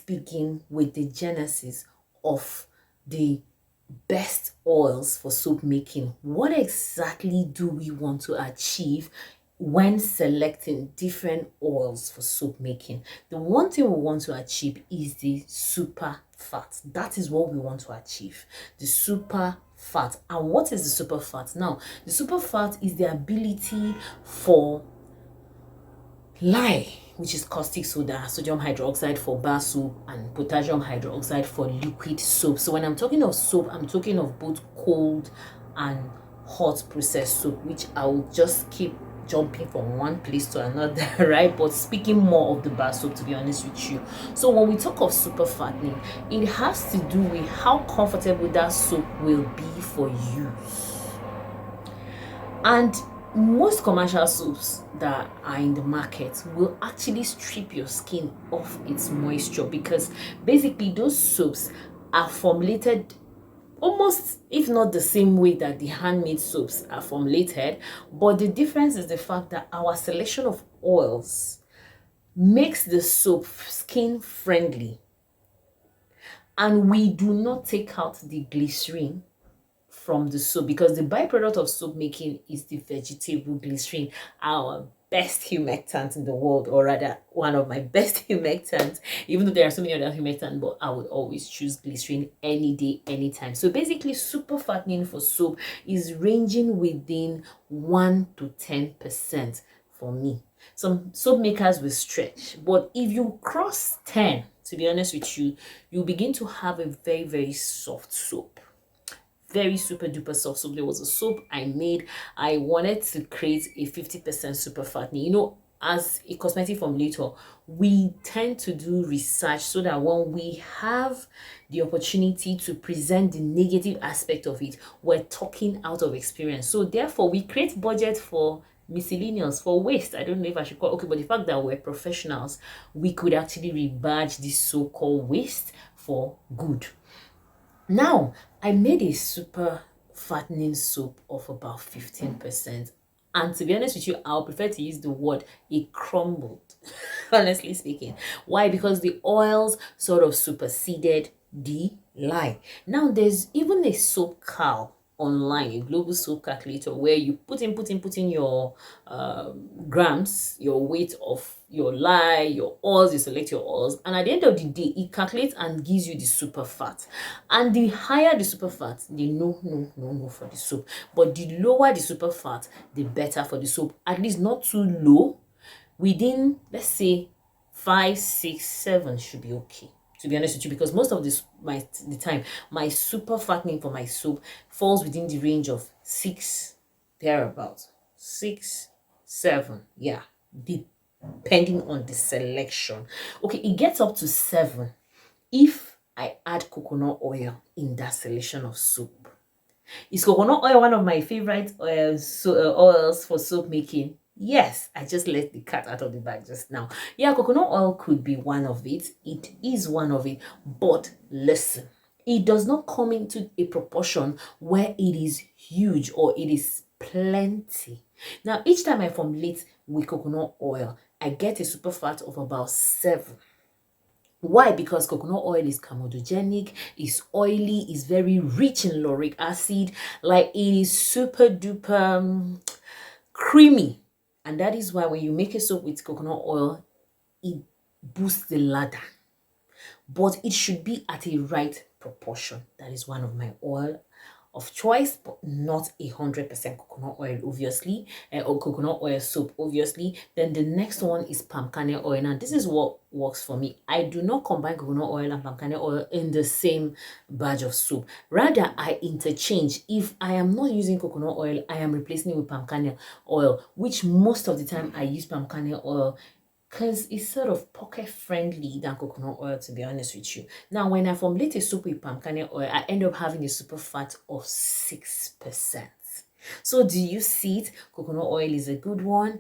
begin with the genesis of the best oils for soap making. What exactly do we want to achieve when selecting different oils for soap making? The one thing we want to achieve is the super fat. That is what we want to achieve, the super fat. And what is the super fat? Now, the super fat is the ability for lye, which is caustic soda, sodium hydroxide for bar soap, and potassium hydroxide for liquid soap. So when I'm talking of soap, I'm talking of both cold and hot processed soap, which I will just keep jumping from one place to another, right? But speaking more of the bar soap, to be honest with you. So when we talk of super fattening, it has to do with how comfortable that soap will be for use. And most commercial soaps that are in the market will actually strip your skin of its moisture, because basically those soaps are formulated almost, if not the same way that the handmade soaps are formulated, but the difference is the fact that our selection of oils makes the soap skin friendly, and we do not take out the glycerin from the soap, because the byproduct of soap making is the vegetable glycerin, our best humectant in the world, or rather one of my best humectants, even though there are so many other humectants, but I would always choose glycerin any day, anytime. So basically, super fattening for soap is ranging within 1 to 10% for me. Some soap makers will stretch, but if you cross 10, to be honest with you, you begin to have a very, very soft soap. Very super duper soft soap. There was a soap I made. I wanted to create a 50% super fattening. You know, as a cosmetic formulator, we tend to do research so that when we have the opportunity to present the negative aspect of it, we're talking out of experience. So therefore, we create budget for miscellaneous, for waste. I don't know if I should call okay, but the fact that we're professionals, we could actually rebadge this so-called waste for good. Now, I made a super fattening soap of about 15%. And to be honest with you, I'll prefer to use the word it crumbled, honestly speaking. Why? Because the oils sort of superseded the lye. Now, there's even a soap cal online, a global soap calculator, where you put in your grams, your weight of your lye, your oils, you select your oils, and at the end of the day, it calculates and gives you the super fat. And the higher the super fat, the no for the soap, but the lower the super fat, the better for the soap. At least not too low. Within, let's say, 5, 6, 7 should be okay, to be honest with you, because most of the time my super fattening for my soap falls within the range of 6, thereabouts, 6, 7, yeah, depending on the selection. Okay, it gets up to 7 if I add coconut oil in that selection of soap. Is coconut oil one of my favorite oils for soap making? Yes, I just let the cat out of the bag just now. Yeah, coconut oil could be one of it. It is one of it. But listen, it does not come into a proportion where it is huge or it is plenty. Now, each time I formulate with coconut oil, I get a super fat of about 7. Why? Because coconut oil is comedogenic, is oily, is very rich in lauric acid, like it is super duper creamy. And that is why when you make a soap with coconut oil, it boosts the ladder. But it should be at a right proportion. That is one of my oil of choice, but not 100% coconut oil, obviously, or coconut oil soap, obviously. Then the next one is palm kernel oil. Now, this is what works for me. I do not combine coconut oil and palm kernel oil in the same batch of soap. Rather, I interchange. If I am not using coconut oil, I am replacing it with palm kernel oil, which most of the time I use palm kernel oil because it's sort of pocket friendly than coconut oil, to be honest with you. Now, when I formulate a soap with palm kernel oil, I end up having a super fat of 6%. So do you see it? Coconut oil is a good one.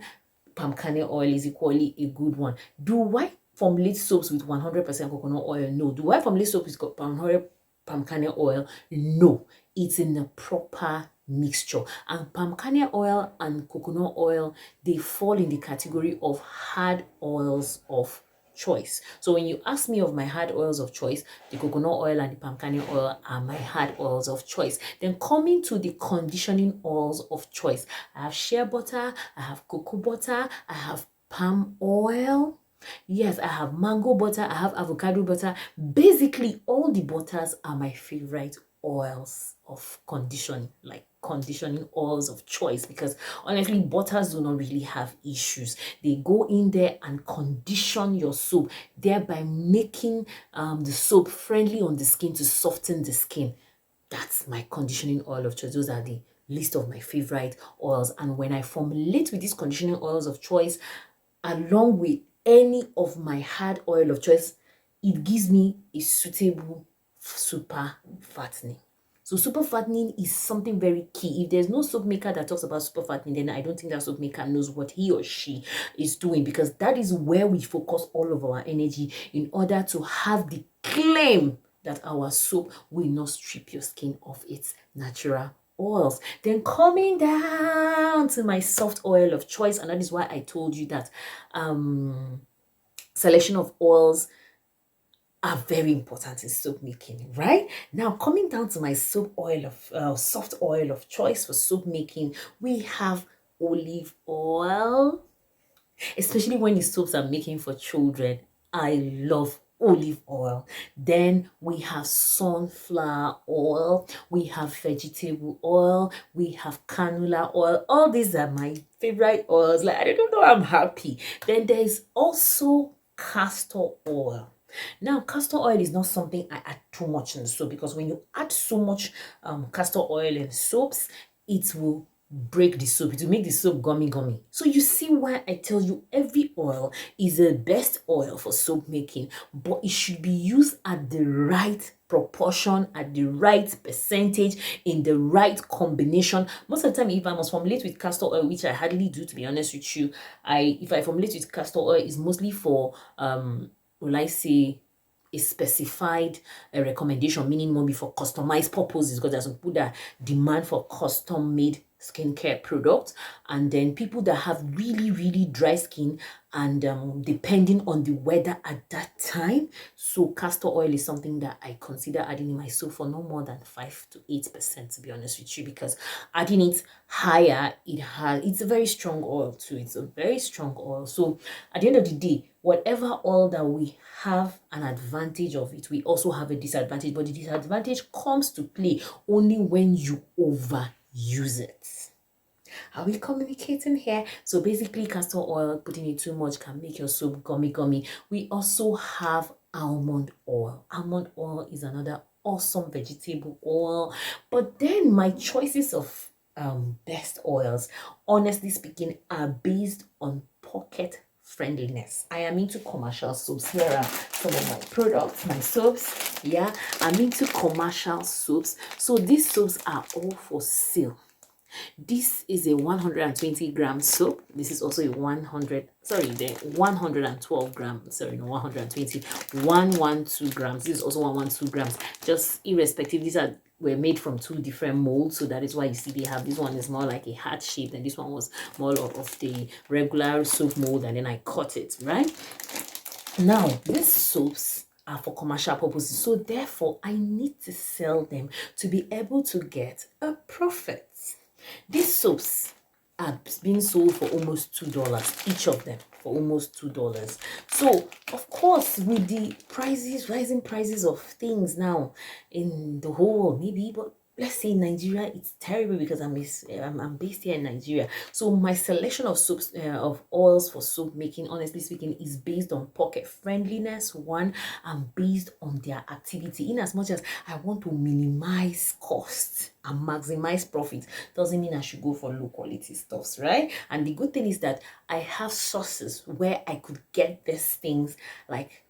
Palm kernel oil is equally a good one. Do I formulate soaps with 100% coconut oil? No. Do I formulate soaps with 100% palm kernel oil? No. It's in the proper mixture. And palm kernel oil and coconut oil, they fall in the category of hard oils of choice. So when you ask me of my hard oils of choice, the coconut oil and the palm kernel oil are my hard oils of choice. Then coming to the conditioning oils of choice, I have shea butter, I have cocoa butter, I have palm oil. Yes, I have mango butter, I have avocado butter. Basically, all the butters are my favorite oils of conditioning, like conditioning oils of choice, because honestly, butters do not really have issues. They go in there and condition your soap, thereby making the soap friendly on the skin to soften the skin. That's my conditioning oil of choice. Those are the list of my favorite oils. And when I formulate with these conditioning oils of choice, along with any of my hard oil of choice, it gives me a suitable super fattening. So super fattening is something very key. If there's no soap maker that talks about super fattening, then I don't think that soap maker knows what he or she is doing, because that is where we focus all of our energy in order to have the claim that our soap will not strip your skin of its natural oils. Then coming down to my soft oil of choice, and that is why I told you that selection of oils are very important in soap making, right? Now, coming down to my soap oil of soft oil of choice for soap making, we have olive oil, especially when the soaps are making for children. I love olive oil. Then we have sunflower oil, we have vegetable oil, we have canola oil. All these are my favorite oils. Like, I don't know, I'm happy. Then there's also castor oil. Now, castor oil is not something I add too much in the soap, because when you add so much castor oil in soaps, it will break the soap. It will make the soap gummy gummy. So you see why I tell you every oil is the best oil for soap making, but it should be used at the right proportion, at the right percentage, in the right combination. Most of the time, if I must formulate with castor oil, which I hardly do, to be honest with you, if I formulate with castor oil, it's mostly for will I say a specified recommendation, meaning more for customized purposes, because there's some people that demand for custom made skincare products, and then people that have really dry skin, and depending on the weather at that time. So castor oil is something that I consider adding in my soap for no more than 5 to 8%, to be honest with you, because adding it higher, it's a very strong oil too. It's a very strong oil. So at the end of the day, whatever oil that we have an advantage of it, we also have a disadvantage, but the disadvantage comes to play only when you overuse it. Are we communicating here? So basically, castor oil, putting it too much can make your soap gummy gummy. We also have almond oil. Almond oil is another awesome vegetable oil. But then my choices of best oils, honestly speaking, are based on pocket friendliness. I am into commercial soaps. Here are some of my products, my soaps. Yeah, I'm into commercial soaps. So these soaps are all for sale. This is a 120-gram soap. This is also a 112 grams. Sorry, no, 120. 112 grams. This is also 112 grams. Just irrespective, were made from two different molds, so that is why you see they have, this one is more like a heart shape, and this one was more of the regular soap mold, and then I cut it, right? Now, these soaps are for commercial purposes, so therefore I need to sell them to be able to get a profit. These soaps are being sold for almost $2, each of them for almost $2. So of course, with the rising prices of things now in the whole world, maybe, but let's say in Nigeria, it's terrible, because I'm based here in Nigeria. So my selection of soaps, of oils for soap making, honestly speaking, is based on pocket friendliness, one, and based on their activity. In as much as I want to minimize costs and maximize profit, doesn't mean I should go for low quality stuffs, right? And the good thing is that I have sources where I could get these things like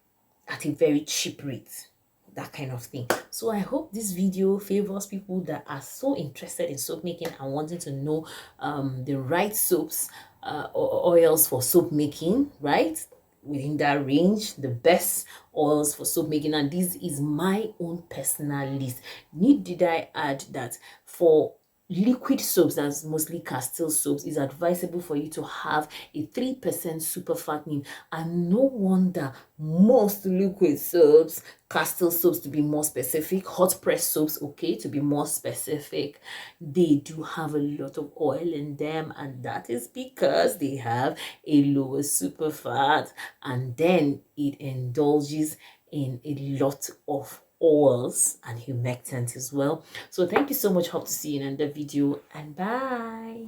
at a very cheap rate, that kind of thing. So I hope this video favors people that are so interested in soap making and wanting to know the right soaps or oils for soap making, right? Within that range, the best oils for soap making. And this is my own personal list. Did I add that for liquid soaps, that's mostly Castor soaps, is advisable for you to have a 3% super fattening. And no wonder most liquid soaps, Castor soaps to be more specific, hot press soaps, okay, to be more specific, they do have a lot of oil in them, and that is because they have a lower super fat, and then it indulges in a lot of oils and humectant as well. So thank you so much. Hope to see you in another video, and bye.